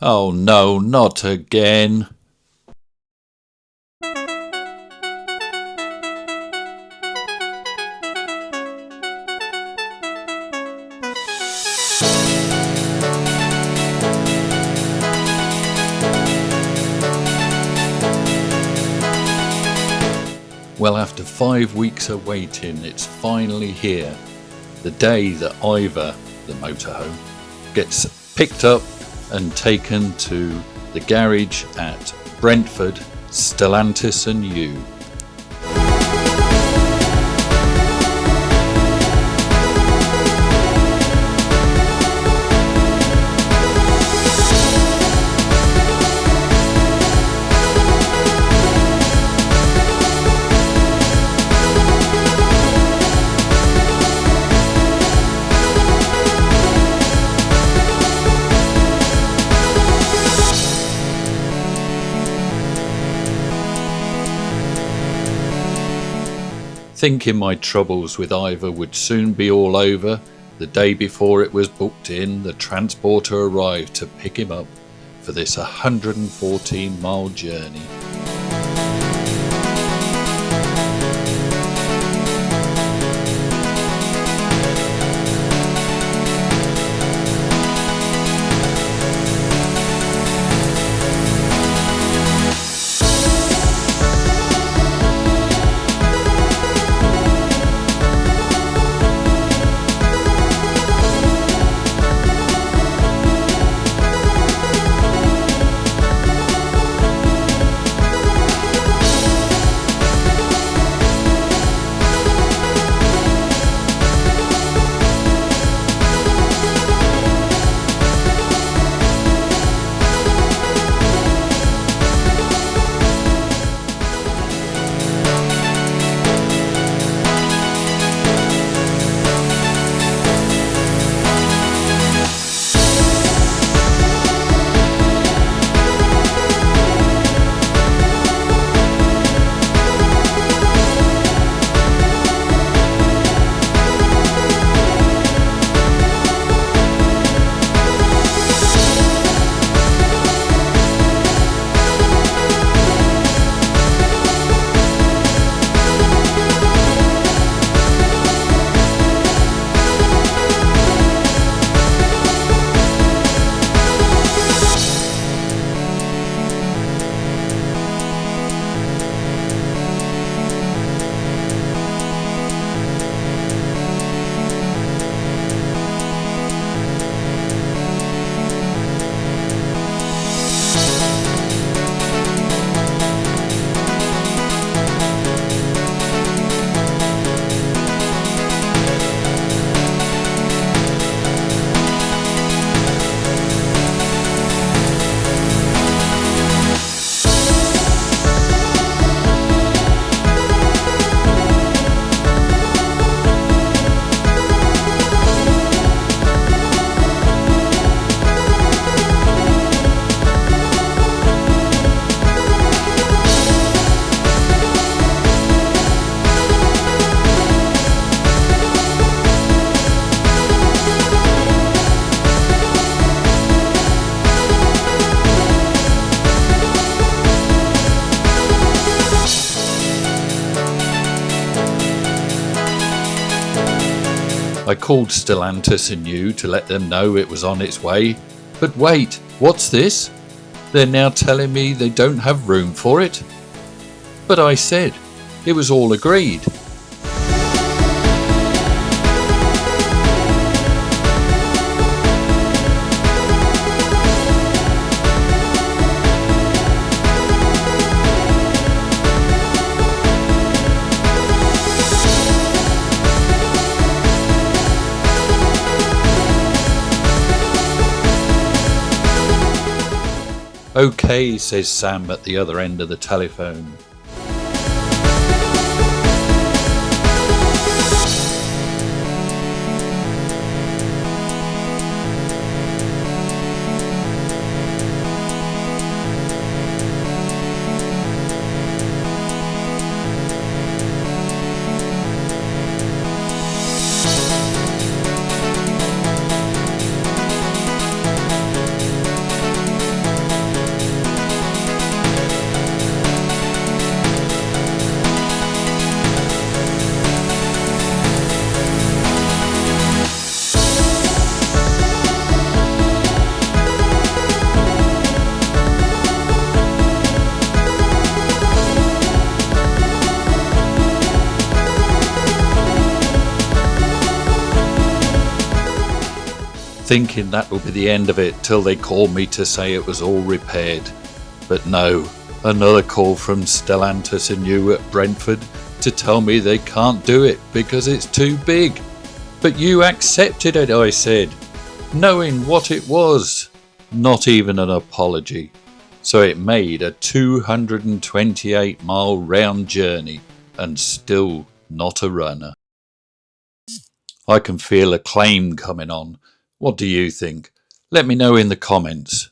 Oh no, not again. Well, after 5 weeks of waiting, it's finally here. The day that Ivor, the motorhome, gets picked up and taken to the garage at Brentford, Stellantis and you. Thinking my troubles with Ivor would soon be all over, the day before it was booked in, the transporter arrived to pick him up for this 114-mile journey. I called Stellantis and you to let them know it was on its way. But wait, what's this? They're now telling me they don't have room for it? But I said, it was all agreed. Okay, says Sam at the other end of the telephone. thinking that will be the end of it till they called me to say it was all repaired. But no, another call from Stellantis and you at Brentford to tell me they can't do it because it's too big. But you accepted it, I said, knowing what it was. Not even an apology. So it made a 228-mile round journey and still not a runner. I can feel a claim coming on. What do you think? Let me know in the comments.